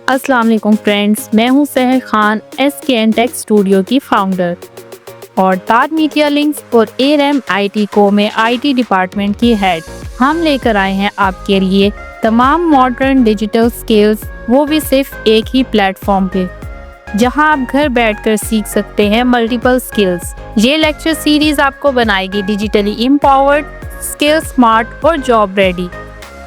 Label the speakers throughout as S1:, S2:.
S1: अस्सलाम वालेकुम फ्रेंड्स, मैं हूं सहर खान, SKN टेक स्टूडियो की फाउंडर और ताज मीडिया लिंक्स और ARM IT को में IT डिपार्टमेंट की हेड। हम लेकर आए हैं आपके लिए तमाम मॉडर्न डिजिटल स्किल्स, वो भी सिर्फ एक ही प्लेटफॉर्म पे, जहां आप घर बैठकर सीख सकते हैं मल्टीपल स्किल्स। ये लेक्चर सीरीज आपको बनाएगी डिजिटली एम्पावर्ड, स्किल स्मार्ट और जॉब रेडी।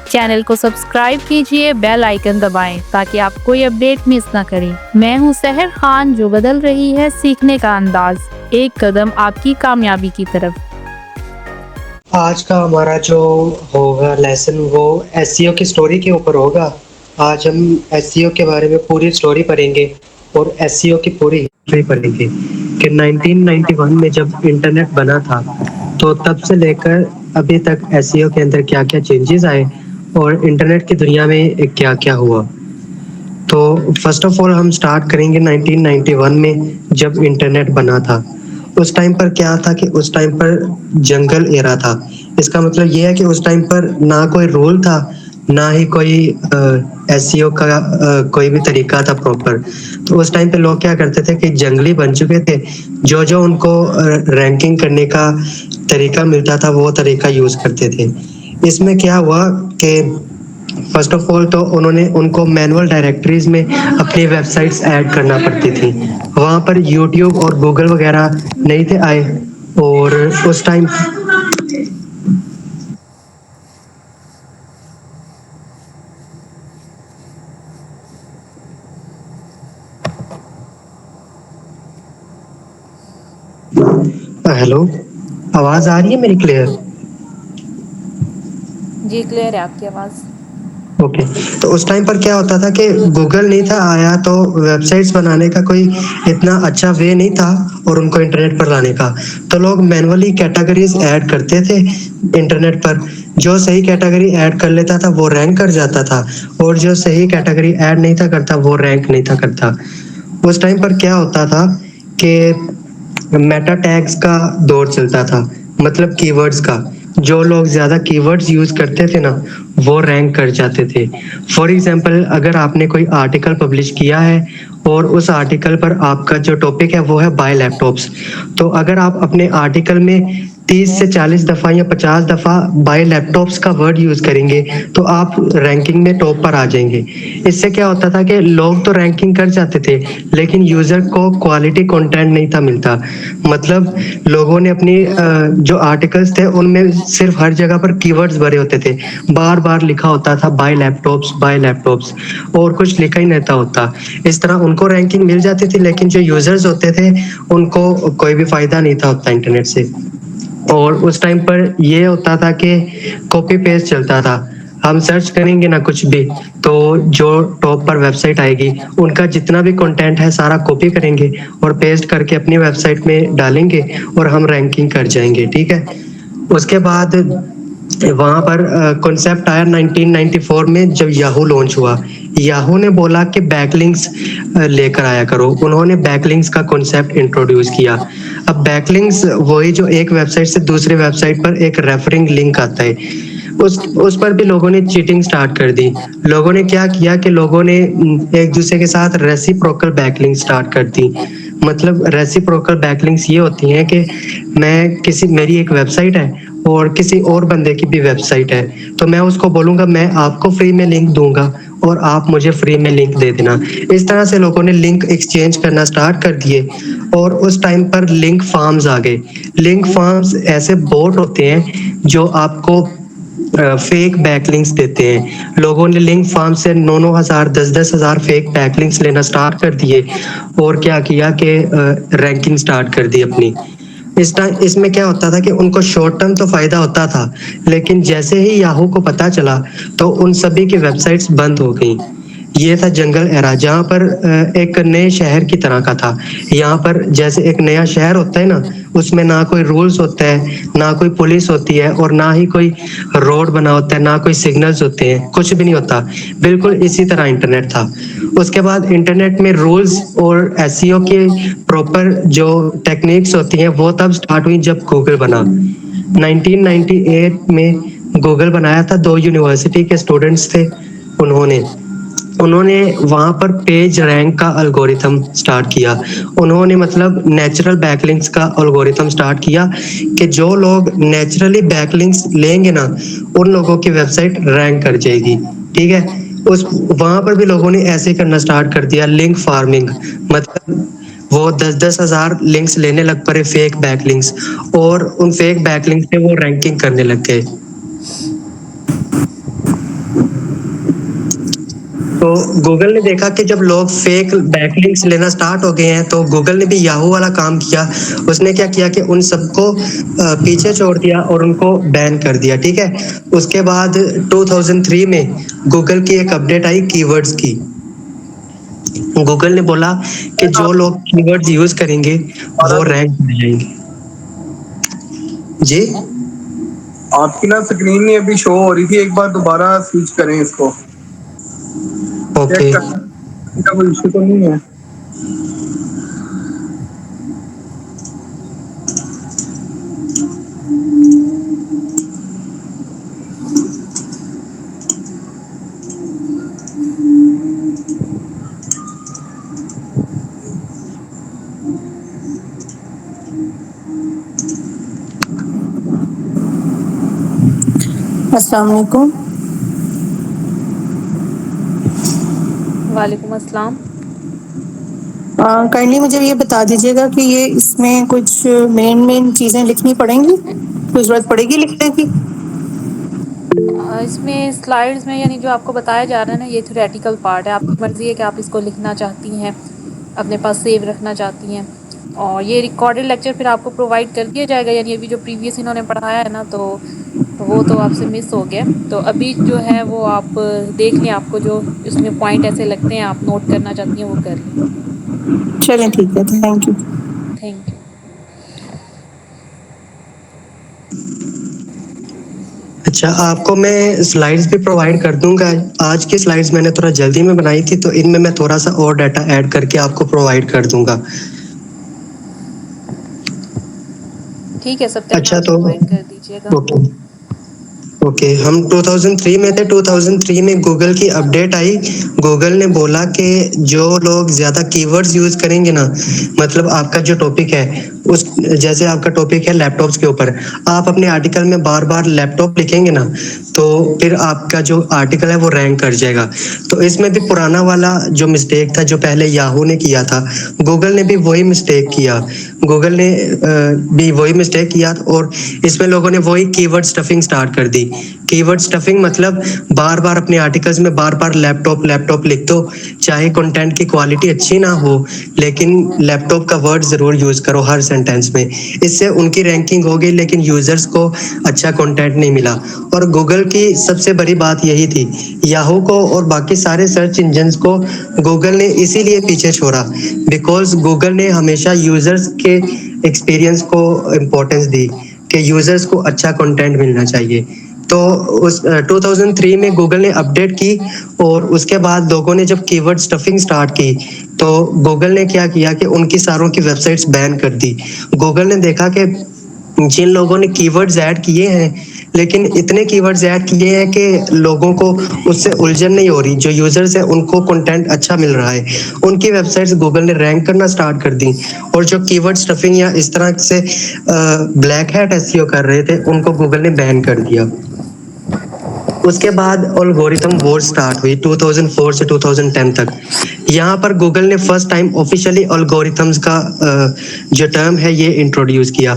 S1: चैनल को सब्सक्राइब कीजिए, बेल आइकन दबाएं ताकि आप कोई अपडेट मिस ना करें। मैं हूं सहर खान, जो बदल रही है सीखने का अंदाज, एक कदम आपकी कामयाबी की तरफ।
S2: आज का हमारा जो होगा लेसन वो एसईओ की स्टोरी के ऊपर होगा। आज हम एसईओ के बारे में पूरी स्टोरी पढ़ेंगे और एसईओ की पूरी हिस्ट्री पढ़ेंगे कि 1991 में जब इंटरनेट बना था तो तब से लेकर अभी तक एसईओ के अंदर क्या-क्या चेंजेस आए और इंटरनेट की दुनिया में क्या-क्या हुआ। तो फर्स्ट ऑफ ऑल हम स्टार्ट करेंगे 1991 में जब इंटरनेट बना था। उस टाइम पर क्या था कि उस टाइम पर जंगल एरा था। इसका मतलब ये है कि उस टाइम पर ना कोई रूल था, ना ही कोई एसईओ का कोई भी तरीका था प्रॉपर। तो उस टाइम पे लोग क्या करते थे कि जंगली बन चुके थे, जो उनको रैंकिंग करने का तरीका मिलता था वो तरीका यूज़ करते थे। इसमें क्या हुआ कि फर्स्ट ऑफ ऑल तो उन्होंने उनको मैनुअल डायरेक्टरीज में अपनी वेबसाइट्स ऐड करना पड़ती थी। वहाँ पर यूट्यूब और गूगल वगैरह नहीं थे आए और उस टाइम हेलो, आवाज़ आ रही है मेरी क्लियर?
S1: जी क्लियर है आपकी आवाज़।
S2: ओके, तो उस टाइम पर क्या होता था कि गूगल नहीं था आया तो वेबसाइट्स बनाने का कोई इतना अच्छा वे नहीं था और उनको इंटरनेट पर लाने का। तो लोग मैनुअली कैटेगरीज ऐड करते थे इंटरनेट पर। जो सही कैटेगरी ऐड कर लेता था वो रैंक कर जाता था और जो सही कैटेगरी ऐड नहीं था करता वो रैंक नहीं था करता। उस टाइम पर क्या होता था कि मेटा टैग्स का दौर चलता था, मतलब कीवर्ड्स का। जो लोग ज़्यादा कीवर्ड्स यूज़ करते थे ना वो रैंक कर जाते थे। फॉर एग्जांपल अगर आपने कोई आर्टिकल पब्लिश किया है और उस आर्टिकल पर आपका जो टॉपिक है वो है बाय लैपटॉप्स, तो अगर आप अपने आर्टिकल में 30 से 40 दफ़ा या 50 दफ़ा बाय लैपटॉप्स का वर्ड यूज़ करेंगे तो आप रैंकिंग में टॉप पर आ जाएंगे। इससे क्या होता था कि लोग तो रैंकिंग कर जाते थे लेकिन यूज़र को क्वालिटी कंटेंट नहीं था मिलता। मतलब लोगों ने अपनी जो आर्टिकल्स थे उनमें सिर्फ हर जगह पर कीवर्ड्स भरे होते थे, बार बार लिखा होता था बाय लैपटॉप्स और कुछ लिखा ही नहीं था होता। इस तरह उनको रैंकिंग मिल जाती थी लेकिन जो यूज़र्स होते थे उनको कोई भी फ़ायदा नहीं था होता इंटरनेट से। और उस टाइम पर ये होता था कि कॉपी पेस्ट चलता था। हम सर्च करेंगे ना कुछ भी तो जो टॉप पर वेबसाइट आएगी उनका जितना भी कंटेंट है सारा कॉपी करेंगे और पेस्ट करके अपनी वेबसाइट में डालेंगे और हम रैंकिंग कर जाएंगे, ठीक है। उसके बाद वहाँ पर कॉन्सेप्ट आया 1994 में जब याहू लॉन्च हुआ। याहू ने बोला कि बैकलिंक्स लेकर आया करो। उन्होंने बैकलिंक्स का कॉन्सेप्ट इंट्रोड्यूस किया। अब बैकलिंक्स वही जो एक वेबसाइट से दूसरे वेबसाइट पर एक रेफरिंग लिंक आता है, उस पर भी लोगों ने चीटिंग स्टार्ट कर दी। लोगों ने क्या किया कि लोगों ने एक दूसरे के साथ रेसिप्रोकल बैकलिंक स्टार्ट कर दी। मतलब रेसिप्रोकल बैकलिंक्स ये होती हैं कि मेरी एक वेबसाइट है और किसी और बंदे की भी वेबसाइट है, तो मैं उसको बोलूँगा मैं आपको फ्री में लिंक दूंगा और आप मुझे फ्री में लिंक दे देना। इस तरह से लोगों ने लिंक एक्सचेंज करना स्टार्ट कर दिए और उस टाइम पर लिंक फार्म्स आ गए। लिंक फार्म्स ऐसे बोट होते हैं जो आपको फेक बैकलिंक्स देते हैं। लोगों ने लिंक फार्म से 9-9 हज़ार 10-10 हज़ार फेक बैकलिंक्स लेना स्टार्ट कर दिए और क्या किया कि रैंकिंग स्टार्ट कर दी अपनी। इसमें क्या होता था कि उनको शॉर्ट टर्म तो फ़ायदा होता था लेकिन जैसे ही याहू को पता चला तो उन सभी की वेबसाइट्स बंद हो गई। ये था जंगल एरा, जहाँ पर एक नए शहर की तरह का था। यहाँ पर जैसे एक नया शहर होता है ना, उसमें ना कोई रूल्स होता है, ना कोई पुलिस होती है और ना ही कोई रोड बना होता है, ना कोई सिग्नल्स होते हैं, कुछ भी नहीं होता। बिल्कुल इसी तरह इंटरनेट था। उसके बाद इंटरनेट में रूल्स और एसईओ की प्रॉपर जो टेक्निक्स होती हैं वो तब स्टार्ट हुई जब गूगल बना। 1998 में गूगल बनाया था, 2 यूनिवर्सिटी के स्टूडेंट्स थे उन्होंने उन्होंने वहाँ पर पेज रैंक का एल्गोरिथम स्टार्ट किया। उन्होंने मतलब नेचुरल बैकलिंक्स का एल्गोरिथम स्टार्ट किया कि जो लोग नेचुरली बैकलिंक्स लेंगे ना, उन लोगों की वेबसाइट रैंक कर जाएगी, ठीक है। उस वहाँ पर भी लोगों ने ऐसे करना स्टार्ट कर दिया, लिंक फार्मिंग, मतलब वो 10-10 हज़ार लिंक्स लेने लग पड़े, फेक बैकलिंक्स, और उन फेक बैकलिंक्स से वो रैंकिंग करने लग गए। तो गूगल ने देखा कि जब लोग फेक बैकलिंक्स लेना स्टार्ट हो गए हैं, तो गूगल ने भी याहू वाला काम किया। उसने क्या किया कि उन सबको पीछे छोड़ दिया और उनको बैन कर दिया, ठीक है। उसके बाद 2003 में गूगल की एक अपडेट आई कीवर्ड्स की। गूगल ने बोला कि जो लोग कीवर्ड्स यूज करेंगे वो रैंक कर जाएंगे। जी
S3: आपकी ना स्क्रीन नहीं अभी शो हो रही थी, एक बार दोबारा स्विच करें इसको,
S2: ओके।
S3: चेक करना कोई इशू तो नहीं है।
S4: अस्सलाम वालेकुम।
S1: वालेकुम अस्सलाम।
S4: काइंडली मुझे ये बता दीजिएगा कि ये इसमें कुछ मेन चीज़ें लिखनी पड़ेंगी, कोई ज़रूरत पड़ेगी लिखने की?
S1: इसमें स्लाइड्स में यानी जो आपको बताया जा रहा है ना, ये थ्योरेटिकल पार्ट है। आपकी मर्ज़ी है कि आप इसको लिखना चाहती हैं, अपने पास सेव रखना चाहती हैं, और ये रिकॉर्डेड लेक्चर फिर आपको प्रोवाइड कर दिया जाएगा। यानी अभी जो प्रीवियस इन्होंने पढ़ाया है ना, तो वो तो आपसे मिस हो गया। तो अभी जो है वो आप देख लें, आपको जो इसमें पॉइंट ऐसे लगते हैं आप नोट करना चाहती हैं वो कर लें।
S4: चलें, ठीक है, थैंक यू।
S1: Thank you.
S2: अच्छा, आपको मैं स्लाइड्स भी प्रोवाइड कर दूंगा। आज की स्लाइड्स मैंने थोड़ा जल्दी में बनाई थी, तो इनमें मैं थोड़ा सा और डाटा ऐड करके आपको प्रोवाइड कर दूंगा।
S1: ठीक है, सत्या
S2: अच्छा,
S1: आप
S2: तो
S1: प्रोवाइड कर दीजिएगा।
S2: ओके ओके, हम 2003 में थे। 2003 में गूगल की अपडेट आई। गूगल ने बोला कि जो लोग ज़्यादा कीवर्ड्स यूज़ करेंगे ना, मतलब आपका जो टॉपिक है, उस जैसे आपका टॉपिक है लैपटॉप्स के ऊपर, आप अपने आर्टिकल में बार बार लैपटॉप लिखेंगे ना, तो फिर आपका जो आर्टिकल है वो रैंक कर जाएगा। तो इसमें भी पुराना वाला जो मिस्टेक था, जो पहले याहू ने किया था, गूगल ने भी वही मिस्टेक किया। गूगल ने भी वही मिस्टेक किया, और इसमें लोगों ने वही कीवर्ड स्टफिंग स्टार्ट कर दी। कीवर्ड स्टफिंग मतलब बार बार अपने आर्टिकल्स में बार बार लैपटॉप लैपटॉप लिख दो, चाहे कंटेंट की क्वालिटी अच्छी ना हो, लेकिन लैपटॉप का वर्ड जरूर यूज करो हर सेंटेंस में। इससे उनकी रैंकिंग हो गई, लेकिन यूजर्स को अच्छा कंटेंट नहीं मिला। और गूगल की सबसे बड़ी बात यही थी, याहू को और बाकी सारे सर्च इंजन्स को गूगल ने इसीलिए पीछे छोड़ा, बिकॉज गूगल ने हमेशा यूजर्स के एक्सपीरियंस को इम्पोर्टेंस दी कि यूजर्स को अच्छा कंटेंट मिलना चाहिए। तो उस 2003 में गूगल ने अपडेट की, और उसके बाद लोगों ने जब कीवर्ड स्टफिंग स्टार्ट की, तो गूगल ने क्या किया कि उनकी सारों की वेबसाइट्स बैन कर दी। गूगल ने देखा कि जिन लोगों ने कीवर्ड्स ऐड किए हैं, लेकिन इतने कीवर्ड्स ऐड किए हैं कि लोगों को उससे उलझन नहीं हो रही, जो यूजर्स हैं उनको कंटेंट अच्छा मिल रहा है, उनकी वेबसाइट्स गूगल ने रैंक करना स्टार्ट कर दी। और जो कीवर्ड स्टफिंग या इस तरह से ब्लैक हैट एसईओ कर रहे थे, उनको गूगल ने बैन कर दिया। उसके बाद एल्गोरिथम वॉर स्टार्ट हुई 2004 से 2010 तक। यहाँ पर गूगल ने फर्स्ट टाइम ऑफिशियली एल्गोरिथम्स का जो टर्म है ये इंट्रोड्यूस किया।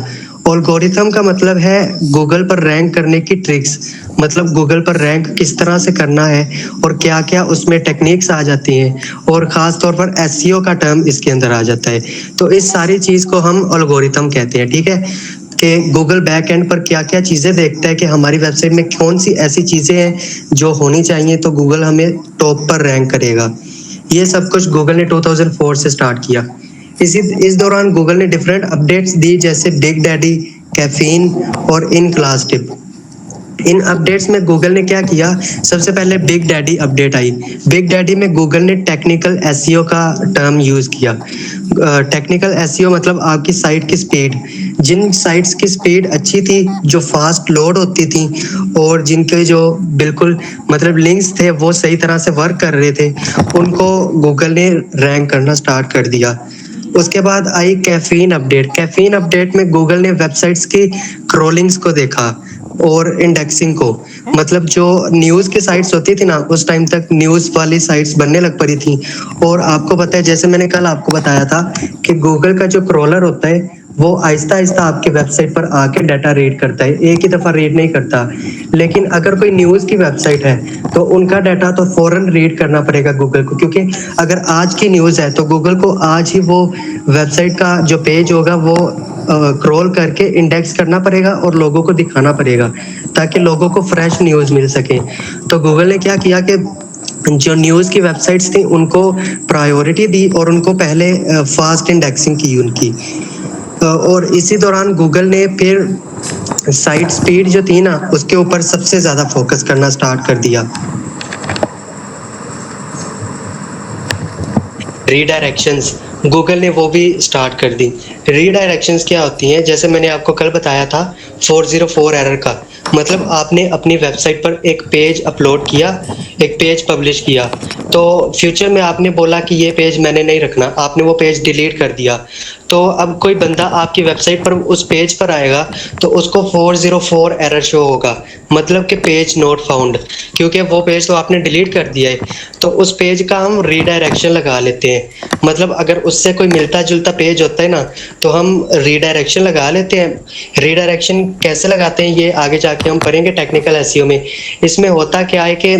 S2: एल्गोरिथम का मतलब है गूगल पर रैंक करने की ट्रिक्स, मतलब गूगल पर रैंक किस तरह से करना है और क्या क्या उसमें टेक्निक्स आ जाती हैं, और ख़ास तौर पर एसईओ का टर्म इसके अंदर आ जाता है। तो इस सारी चीज़ को हम एल्गोरिथम कहते हैं, ठीक है, कि गूगल बैक एंड पर क्या क्या चीज़ें देखता है कि हमारी वेबसाइट में कौन सी ऐसी चीज़ें हैं जो होनी चाहिए, तो गूगल हमें टॉप पर रैंक करेगा। ये सब कुछ गूगल ने 2004 से स्टार्ट किया। इस दौरान गूगल ने डिफरेंट अपडेट्स दी, जैसे बिग डैडी, कैफीन और in class tip. In updates में गूगल ने क्या किया, सबसे पहले बिग डैडी अपडेट आई। बिग डैडी में गूगल ने टेक्निकल एसईओ का टर्म यूज़ किया। टेक्निकल एसईओ मतलब आपकी साइट की स्पीड। जिन साइट्स की स्पीड अच्छी थी, जो फास्ट लोड होती थी और जिनके जो बिल्कुल मतलब लिंक्स थे वो सही तरह से वर्क कर रहे थे, उनको गूगल ने रैंक करना स्टार्ट कर दिया। उसके बाद आई कैफीन अपडेट। कैफीन अपडेट में गूगल ने वेबसाइट्स की क्रोलिंग्स को देखा और इंडेक्सिंग को। मतलब जो न्यूज़ की साइट्स होती थी ना, उस टाइम तक न्यूज़ वाली साइट्स बनने लग पड़ी थी। और आपको पता है, जैसे मैंने कल आपको बताया था कि गूगल का जो क्रॉलर होता है वो आहिस्ता आहिस्ता आपके वेबसाइट पर आके डाटा रीड करता है, एक ही दफ़ा रीड नहीं करता। लेकिन अगर कोई न्यूज़ की वेबसाइट है तो उनका डाटा तो फ़ौरन रीड करना पड़ेगा गूगल को, क्योंकि अगर आज की न्यूज़ है तो गूगल को आज ही वो वेबसाइट का जो पेज होगा वो क्रॉल करके इंडेक्स करना पड़ेगा और लोगों को दिखाना पड़ेगा, ताकि लोगों को फ्रेश न्यूज़ मिल सके। तो गूगल ने क्या किया कि जो न्यूज़ की वेबसाइट्स थी उनको प्रायोरिटी दी और उनको पहले फास्ट इंडेक्सिंग की उनकी। और इसी दौरान गूगल ने फिर साइट स्पीड जो थी ना, उसके ऊपर सबसे ज़्यादा फोकस करना स्टार्ट कर दिया। रीडायरेक्शंस गूगल ने वो भी स्टार्ट कर दी। रीडायरेक्शंस क्या होती हैं, जैसे मैंने आपको कल बताया था 404 एरर का, मतलब आपने अपनी वेबसाइट पर एक पेज अपलोड किया, एक पेज पब्लिश किया, तो फ्यूचर में आपने बोला कि ये पेज मैंने नहीं रखना, आपने वो पेज डिलीट कर दिया। तो अब कोई बंदा आपकी वेबसाइट पर उस पेज पर आएगा तो उसको 404 एरर शो होगा, मतलब कि पेज नॉट फाउंड, क्योंकि वो पेज तो आपने डिलीट कर दिया है। तो उस पेज का हम रीडायरेक्शन लगा लेते हैं, मतलब अगर उससे कोई मिलता जुलता पेज होता है ना तो हम रीडायरेक्शन लगा लेते हैं। रीडायरेक्शन कैसे लगाते हैं ये आगे जाके हम पढ़ेंगे टेक्निकल एसईओ में। इसमें होता क्या है कि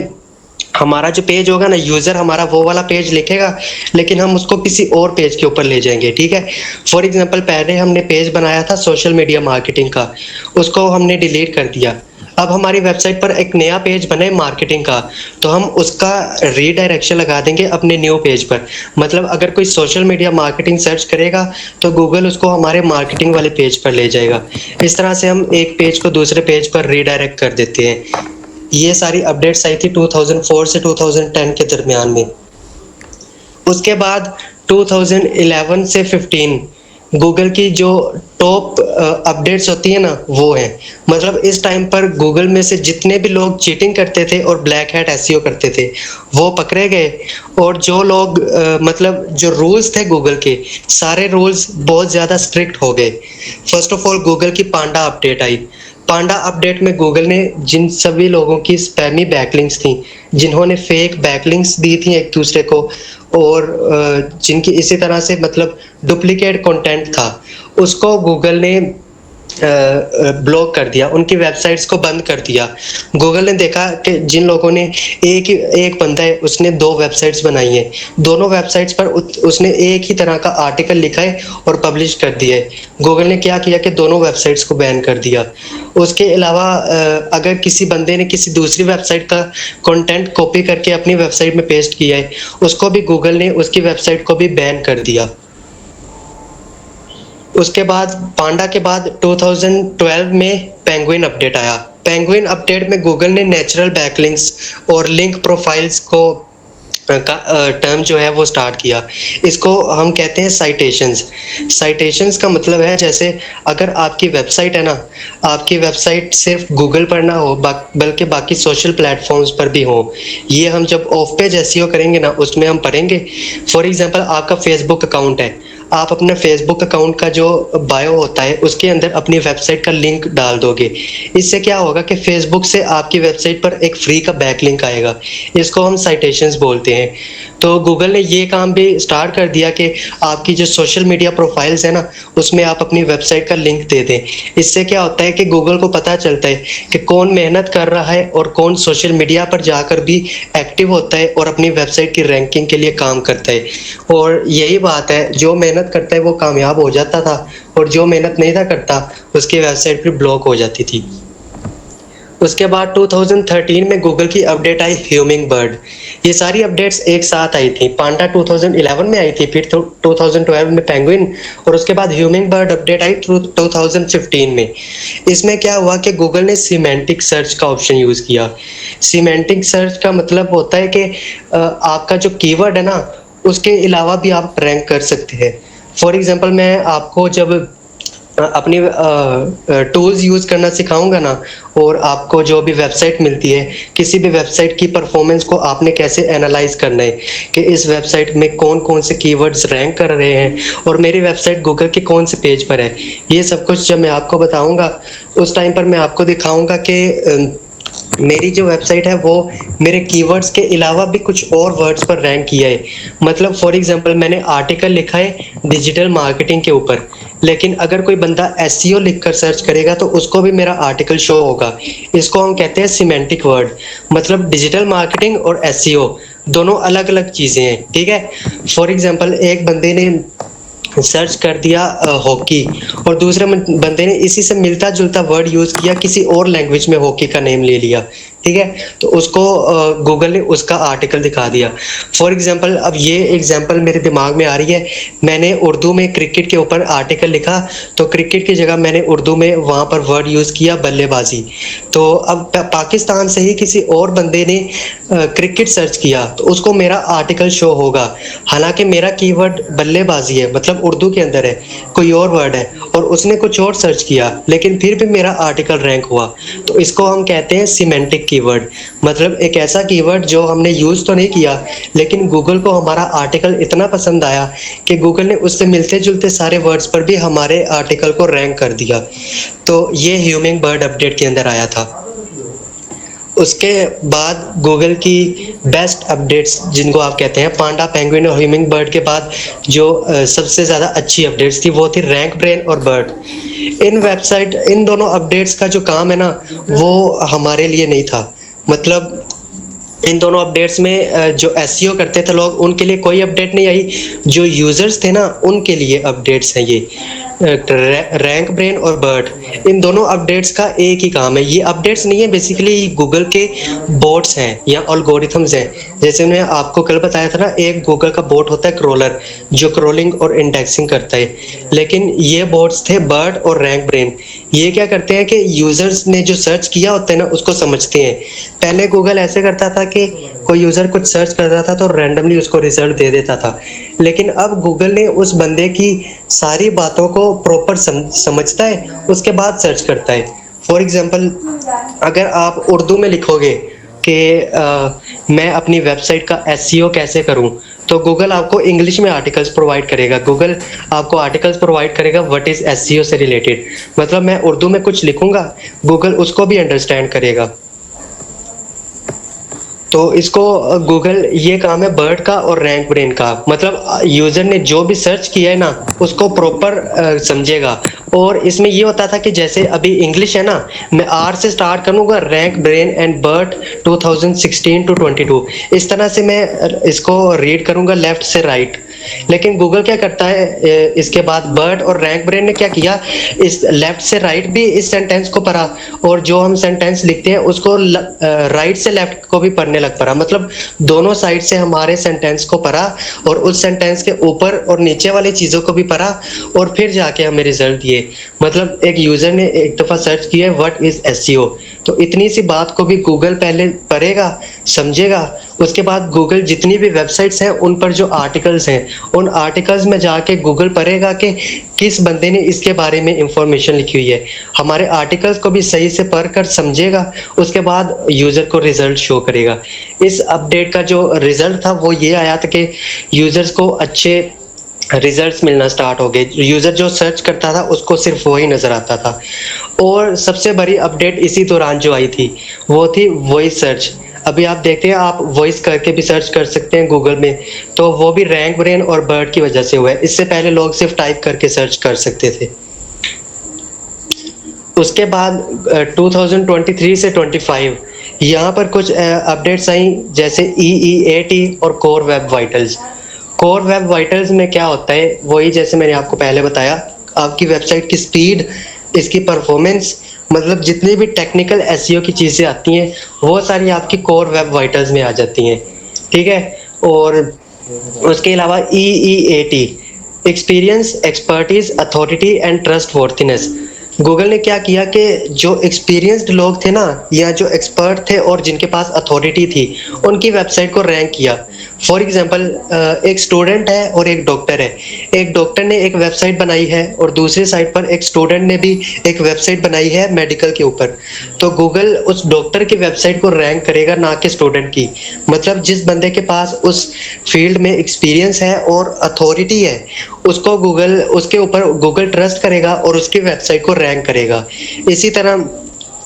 S2: हमारा जो पेज होगा ना, यूज़र हमारा वो वाला पेज लिखेगा, लेकिन हम उसको किसी और पेज के ऊपर ले जाएंगे, ठीक है। फॉर एग्जांपल पहले हमने पेज बनाया था सोशल मीडिया मार्केटिंग का, उसको हमने डिलीट कर दिया। अब हमारी वेबसाइट पर एक नया पेज बने मार्केटिंग का, तो हम उसका रीडायरेक्शन लगा देंगे अपने न्यू पेज पर। मतलब अगर कोई सोशल मीडिया मार्केटिंग सर्च करेगा तो गूगल उसको हमारे मार्केटिंग वाले पेज पर ले जाएगा। इस तरह से हम एक पेज को दूसरे पेज पर रीडायरेक्ट कर देते हैं। ये सारी अपडेट्स आई थी 2004 से 2010 के दरमियान में। उसके बाद 2011 से 15 गूगल की जो टॉप अपडेट्स होती है ना वो है। मतलब इस टाइम पर गूगल में से जितने भी लोग चीटिंग करते थे और ब्लैक हैट एसईओ करते थे वो पकड़े गए, और जो लोग मतलब जो रूल्स थे गूगल के, सारे रूल्स बहुत ज़्यादा स्ट्रिक्ट हो गए। फर्स्ट ऑफ ऑल गूगल की पांडा अपडेट आई। पांडा अपडेट में गूगल ने जिन सभी लोगों की स्पैमी बैकलिंक्स थी, जिन्होंने फेक बैकलिंक्स दी थी एक दूसरे को, और जिनकी इसी तरह से मतलब डुप्लीकेट कंटेंट था, उसको गूगल ने ब्लॉक कर दिया, उनकी वेबसाइट्स को बंद कर दिया। गूगल ने देखा कि जिन लोगों ने एक बंदा है उसने 2 वेबसाइट्स बनाई हैं, दोनों वेबसाइट्स पर उसने एक ही तरह का आर्टिकल लिखा है और पब्लिश कर दिया है। गूगल ने क्या किया कि दोनों वेबसाइट्स को बैन कर दिया। उसके अलावा अगर किसी बंदे ने किसी दूसरी वेबसाइट का कंटेंट कॉपी करके अपनी वेबसाइट में पेस्ट किया है, उसको भी गूगल ने उसकी वेबसाइट को भी बैन कर दिया। उसके बाद पांडा के बाद 2012 में पेंगुइन अपडेट आया। पेंगुइन अपडेट में गूगल ने नेचुरल बैकलिंक्स और लिंक प्रोफाइल्स को का टर्म जो है वो स्टार्ट किया। इसको हम कहते हैं साइटेशंस। साइटेशंस का मतलब है, जैसे अगर आपकी वेबसाइट है ना, आपकी वेबसाइट सिर्फ गूगल पर ना हो बल्कि बाकी सोशल प्लेटफॉर्म्स पर भी हो। ये हम जब ऑफ पेज एसईओ करेंगे ना उसमें हम पढ़ेंगे। फॉर एग्जांपल आपका फेसबुक अकाउंट है, आप अपने फेसबुक अकाउंट का जो बायो होता है उसके अंदर अपनी वेबसाइट का लिंक डाल दोगे। इससे क्या होगा कि फेसबुक से आपकी वेबसाइट पर एक फ्री का बैकलिंक आएगा। इसको हम साइटेशंस बोलते हैं। तो गूगल ने ये काम भी स्टार्ट कर दिया कि आपकी जो सोशल मीडिया प्रोफाइल्स है ना उसमें आप अपनी वेबसाइट का लिंक दे दें। इससे क्या होता है कि गूगल को पता चलता है कि कौन मेहनत कर रहा है और कौन सोशल मीडिया पर जाकर भी एक्टिव होता है और अपनी वेबसाइट की रैंकिंग के लिए काम करता है। और यही बात है, जो मेहनत करता है वो कामयाब हो जाता था और जो मेहनत नहीं था करता उसकी वेबसाइट भी ब्लॉक हो जाती थी। उसके बाद 2013 में गूगल की अपडेट आई ह्यूमिंग बर्ड। ये सारी अपडेट्स एक साथ आई थी। पांडा 2011 में आई थी, फिर 2012 में पेंगुइन, और उसके बाद ह्यूमिंग बर्ड अपडेट आई 2015 में। इसमें क्या हुआ कि गूगल ने सिमेंटिक सर्च का ऑप्शन यूज किया। सिमेंटिक सर्च का मतलब होता है कि आपका जो कीवर्ड है ना, उसके अलावा भी आप रैंक कर सकते हैं। फॉर एग्जांपल मैं आपको जब अपनी टूल्स यूज करना सिखाऊंगा ना, और आपको जो भी वेबसाइट मिलती है, किसी भी वेबसाइट की परफॉर्मेंस को आपने कैसे एनालाइज करना है कि इस वेबसाइट में कौन कौन से कीवर्ड्स रैंक कर रहे हैं और मेरी वेबसाइट गूगल के कौन से पेज पर है, ये सब कुछ जब मैं आपको बताऊंगा उस टाइम पर मैं आपको दिखाऊंगा कि मेरी जो वेबसाइट है वो मेरे कीवर्ड्स के अलावा भी कुछ और वर्ड्स पर रैंक किया है। मतलब फॉर एग्जांपल मैंने आर्टिकल लिखा है डिजिटल मार्केटिंग के ऊपर, लेकिन अगर कोई बंदा एसईओ लिखकर सर्च करेगा तो उसको भी मेरा आर्टिकल शो होगा। इसको हम कहते हैं सिमेंटिक वर्ड। मतलब डिजिटल मार्केटिंग और एसईओ दोनों अलग अलग चीजें हैं, ठीक है। फॉर एग्जांपल एक बंदे ने सर्च कर दिया हॉकी, और दूसरे बंदे ने इसी से मिलता जुलता वर्ड यूज किया, किसी और लैंग्वेज में हॉकी का नेम ले लिया, ठीक है, तो उसको गूगल ने उसका आर्टिकल दिखा दिया। फॉर एग्जांपल अब ये एग्जांपल मेरे दिमाग में आ रही है, मैंने उर्दू में क्रिकेट के ऊपर आर्टिकल लिखा, तो क्रिकेट की जगह मैंने उर्दू में वहाँ पर वर्ड यूज किया बल्लेबाजी। तो अब पाकिस्तान से ही किसी और बंदे ने क्रिकेट सर्च किया तो उसको मेरा आर्टिकल शो होगा, हालांकि मेरा कीवर्ड बल्लेबाजी है, मतलब उर्दू के अंदर है, कोई और वर्ड है, और उसने कुछ और सर्च किया लेकिन फिर भी मेरा आर्टिकल रैंक हुआ। तो इसको हम कहते हैं सिमेंटिक कीवर्ड। मतलब एक ऐसा कीवर्ड जो हमने यूज तो नहीं किया, लेकिन गूगल को हमारा आर्टिकल इतना पसंद आया कि गूगल ने उससे मिलते जुलते सारे वर्ड्स पर भी हमारे आर्टिकल को रैंक कर दिया। तो ये ह्यूमिंग बर्ड अपडेट के अंदर आया था। उसके बाद गूगल की बेस्ट अपडेट्स जिनको आप कहते हैं, पांडा, पेंगुइन और ह्यूमिंग बर्ड के बाद जो सबसे ज़्यादा अच्छी अपडेट्स थी वो थी रैंक ब्रेन और बर्ड। इन दोनों अपडेट्स का जो काम है ना वो हमारे लिए नहीं था। मतलब इन दोनों अपडेट्स में जो एसईओ करते थे लोग, उनके लिए कोई अपडेट नहीं आई। जो यूजर्स थे ना उनके लिए अपडेट्स हैं ये रैंक ब्रेन और बर्ड। इन दोनों अपडेट्स का एक ही काम है। ये अपडेट्स नहीं है, बेसिकली गूगल के बोट्स हैं या एल्गोरिथम्स हैं। जैसे मैं आपको कल बताया था ना, एक गूगल का बोट होता है क्रॉलर जो क्रॉलिंग और इंडेक्सिंग करता है, लेकिन ये बोट्स थे बर्ड और रैंक ब्रेन। ये क्या करते हैं कि यूजर्स ने जो सर्च किया होता है ना उसको समझते हैं। पहले गूगल ऐसे करता था कि कोई यूजर कुछ सर्च करता था तो रैंडमली उसको रिजल्ट दे देता था, लेकिन अब गूगल ने उस बंदे की सारी बातों को प्रॉपर समझता है, उसके बाद सर्च करता है। फॉर एग्जांपल अगर आप उर्दू में लिखोगे कि मैं अपनी वेबसाइट का एसईओ कैसे करूं, तो गूगल आपको इंग्लिश में आर्टिकल्स प्रोवाइड करेगा। गूगल आपको आर्टिकल्स प्रोवाइड करेगा व्हाट इज एसईओ से रिलेटेड। मतलब मैं उर्दू में कुछ लिखूंगा, गूगल उसको भी अंडरस्टैंड करेगा। तो इसको गूगल, ये काम है बर्ड का और रैंक ब्रेन का। मतलब यूजर ने जो भी सर्च किया है ना उसको प्रॉपर समझेगा। और इसमें ये होता था कि जैसे अभी इंग्लिश है ना, मैं आर से स्टार्ट करूंगा, rank brain and bird 2016 to 22, इस तरह से मैं इसको रीड करूंगा लेफ्ट से राइट। लेकिन गूगल क्या करता है, इसके बाद बर्ड और रैंक ब्रेन ने क्या किया, इस लेफ्ट से राइट भी इस सेंटेंस को पढ़ा, और जो हम सेंटेंस लिखते हैं उसको राइट से लेफ्ट को भी पढ़ने लग पड़ा। मतलब दोनों साइड से हमारे सेंटेंस को पढ़ा और उस सेंटेंस के ऊपर और नीचे वाली चीजों को भी पढ़ा, और फिर जाके हमें रिजल्ट दिए। मतलब एक यूजर ने एक दफा सर्च किया व्हाट इज एसईओ, तो इतनी सी बात को भी गूगल पहले पढ़ेगा, समझेगा। उसके बाद गूगल जितनी भी वेबसाइट्स हैं उन पर जो आर्टिकल्स हैं, उन आर्टिकल्स में जाके गूगल पढ़ेगा कि किस बंदे ने इसके बारे में इंफॉर्मेशन लिखी हुई है, हमारे आर्टिकल्स को भी सही से पढ़कर समझेगा, उसके बाद यूजर को रिजल्ट शो करेगा। इस अपडेट का जो रिजल्ट था वो ये आया था कि यूजर्स को अच्छे रिजल्ट्स मिलना स्टार्ट हो गए। यूजर जो सर्च करता था उसको सिर्फ वही नजर आता था। और सबसे बड़ी अपडेट इसी दौरान जो आई थी वो थी वॉइस सर्च। अभी आप देखते हैं, आप वॉइस करके भी सर्च कर सकते हैं गूगल में, तो वो भी रैंक ब्रेन और बर्ड की वजह से हुआ है। इससे पहले लोग सिर्फ टाइप करके सर्च कर सकते थे। उसके बाद 2023 से 25 यहाँ पर कुछ अपडेट्स आई, जैसे EE80 और core web vitals. Core web vitals में क्या होता है, वही जैसे मैंने आपको पहले बताया, आपकी वेबसाइट की स्पीड, इसकी परफॉर्मेंस मतलब जितनी भी टेक्निकल एसईओ की चीज़ें आती हैं वो सारी आपकी कोर वेब वाइटल्स में आ जाती हैं, ठीक है। और उसके अलावा EEAT, experience, expertise, authority and trust worthiness. Google ने क्या किया कि जो एक्सपीरियंस्ड लोग थे ना, या जो एक्सपर्ट थे और जिनके पास अथॉरिटी थी, उनकी वेबसाइट को रैंक किया। फॉर एग्जांपल, एक स्टूडेंट है और एक डॉक्टर है। एक डॉक्टर ने एक वेबसाइट बनाई है और दूसरी साइट पर एक स्टूडेंट ने भी एक वेबसाइट बनाई है मेडिकल के ऊपर। तो गूगल उस डॉक्टर की वेबसाइट को रैंक करेगा, ना कि स्टूडेंट की। मतलब जिस बंदे के पास उस फील्ड में एक्सपीरियंस है और अथॉरिटी है, उसको गूगल, उसके ऊपर गूगल ट्रस्ट करेगा और उसकी वेबसाइट को रैंक करेगा। इसी तरह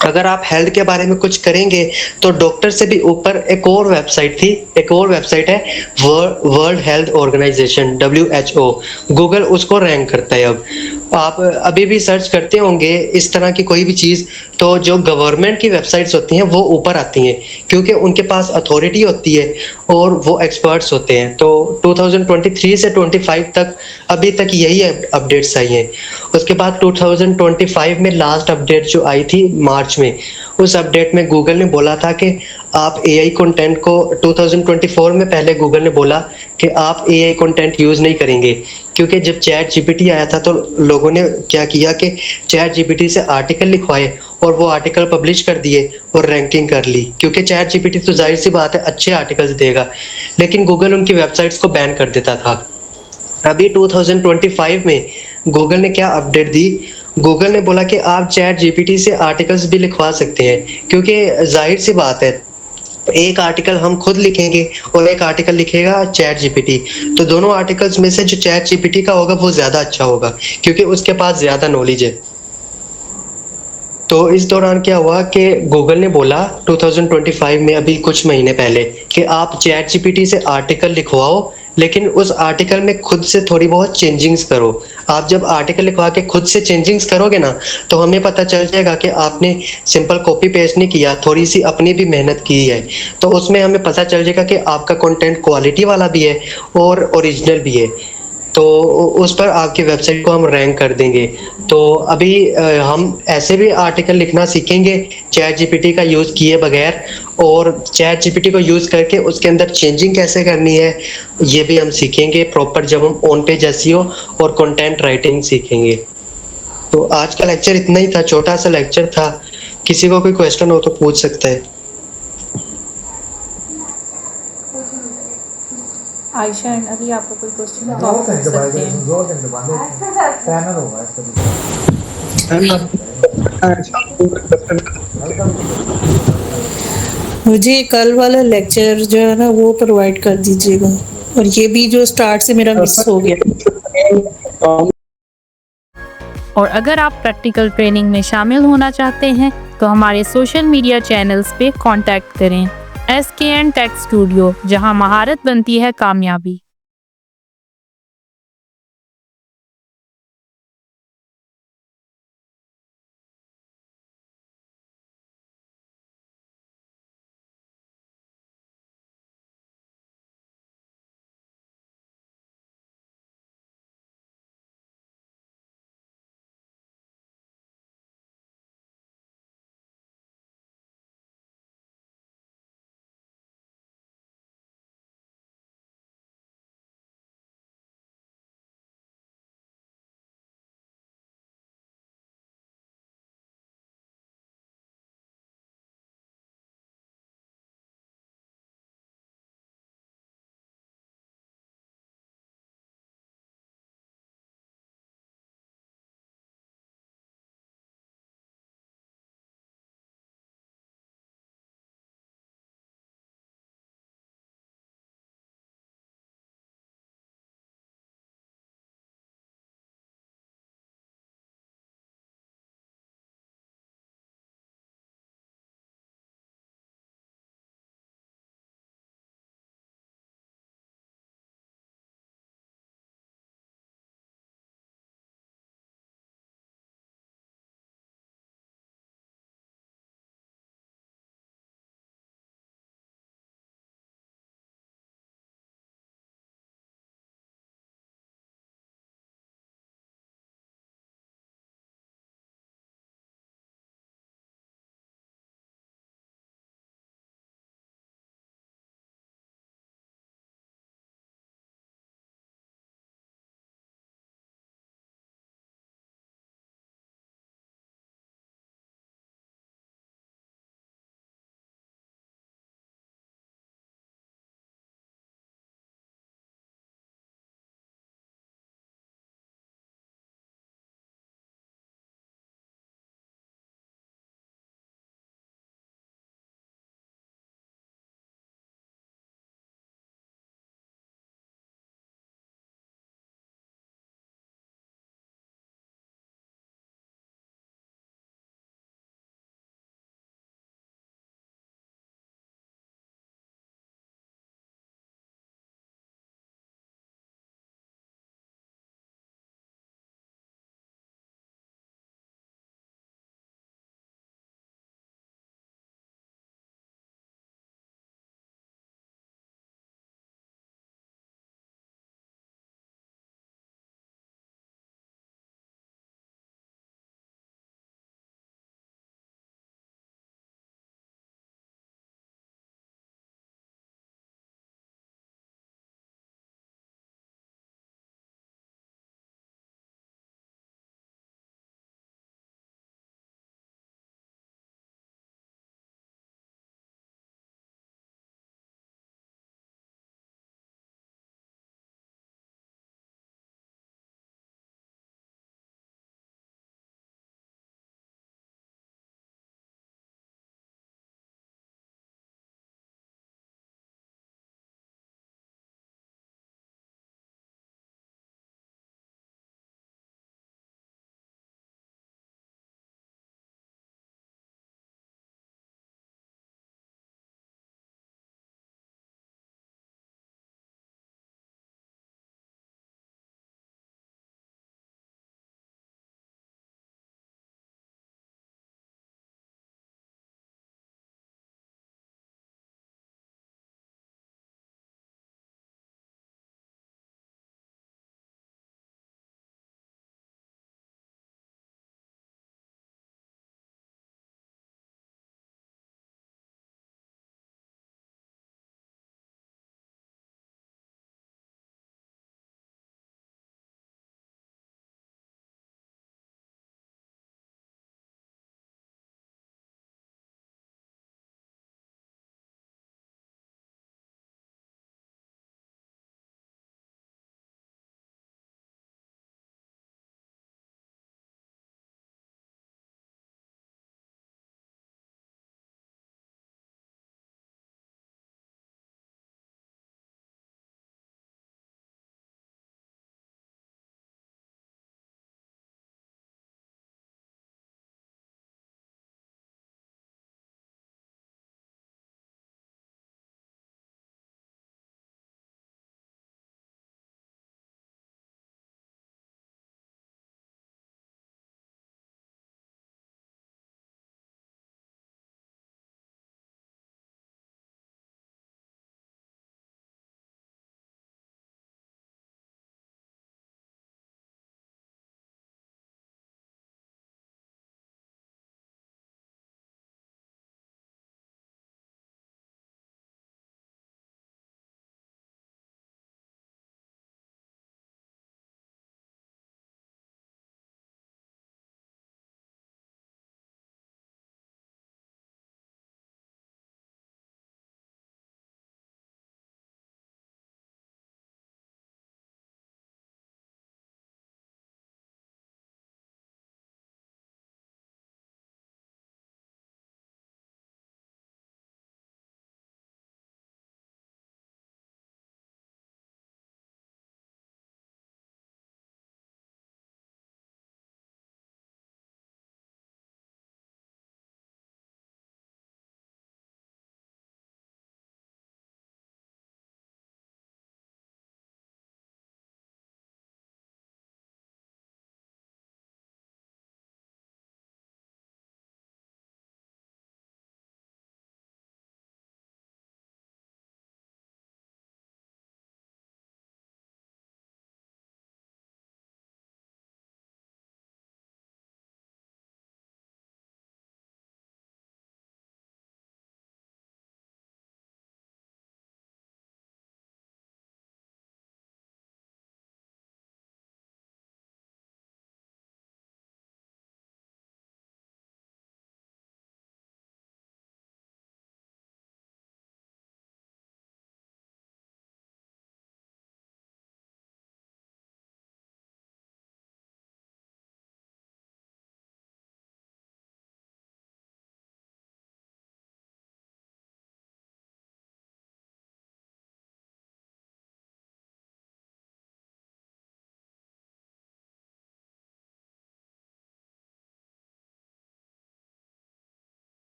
S2: अगर आप हेल्थ के बारे में कुछ करेंगे तो डॉक्टर से भी ऊपर एक और वेबसाइट थी, एक और वेबसाइट है world health organisation, WHO। Google उसको रैंक करता है। अब आप अभी भी सर्च करते होंगे इस तरह की कोई भी चीज़, तो जो गवर्नमेंट की वेबसाइट्स होती हैं वो ऊपर आती हैं, क्योंकि उनके पास अथॉरिटी होती है और वो एक्सपर्ट्स होते हैं। तो 2023 से 25 तक अभी तक यही अपडेट्स आई हैं। उसके बाद 2025 में लास्ट अपडेट जो आई थी मार्च में, उस अपडेट में गूगल ने बोला था कि आप AI कंटेंट को 2024 में पहले गूगल ने बोला कि आप AI कंटेंट यूज़ नहीं करेंगे, क्योंकि जब चैट GPT आया था तो लोगों ने क्या किया कि चैट GPT से आर्टिकल लिखवाए और वो आर्टिकल पब्लिश कर दिए और रैंकिंग कर ली, क्योंकि चैट GPT तो जाहिर सी बात है अच्छे आर्टिकल्स देगा, लेकिन गूगल उनकी वेबसाइट्स को बैन कर देता था। अभी 2025 में गूगल ने क्या अपडेट दी? गूगल ने बोला कि आप चैट GPT से आर्टिकल्स भी लिखवा सकते हैं, क्योंकि जाहिर सी बात है एक आर्टिकल हम खुद लिखेंगे और एक आर्टिकल लिखेगा चैट GPT, तो दोनों आर्टिकल्स में से जो चैट GPT का होगा वो ज़्यादा अच्छा होगा, क्योंकि उसके पास ज़्यादा नॉलेज है। तो इस दौरान क्या हुआ कि गूगल ने बोला 2025 में, अभी कुछ महीने पहले, कि आप चैट GPT से आर्टिकल लिखवाओ, लेकिन उस आर्टिकल में खुद से थोड़ी बहुत चेंजिंग्स करो। आप जब आर्टिकल लिखवा के खुद से चेंजिंग्स करोगे ना, तो हमें पता चल जाएगा कि आपने सिंपल कॉपी पेस्ट नहीं किया, थोड़ी सी अपनी भी मेहनत की है। तो उसमें हमें पता चल जाएगा कि आपका कंटेंट क्वालिटी वाला भी है और ओरिजिनल भी है। तो उस पर आपकी वेबसाइट को हम रैंक कर देंगे। तो अभी हम ऐसे भी आर्टिकल लिखना सीखेंगे चैट GPT का यूज़ किए बगैर, और चैट GPT को यूज़ करके उसके अंदर चेंजिंग कैसे करनी है ये भी हम सीखेंगे प्रॉपर, जब हम ऑन पेज SEO और कंटेंट राइटिंग सीखेंगे। तो आज का लेक्चर इतना ही था, छोटा सा लेक्चर था। किसी को कोई क्वेश्चन हो तो पूछ सकता है।
S1: आयशा एंड अली, आपको कोई क्वेश्चन हो तो आप पूछ सकते हैं।
S4: मुझे कल वाला लेक्चर जो है ना वो प्रोवाइड कर दीजिएगा, और ये भी जो स्टार्ट से मेरा मिस हो गया।
S1: और अगर आप प्रैक्टिकल ट्रेनिंग में शामिल होना चाहते हैं तो हमारे सोशल मीडिया चैनल्स पे कांटेक्ट करें SKN टेक स्टूडियो, जहां महारत बनती है कामयाबी।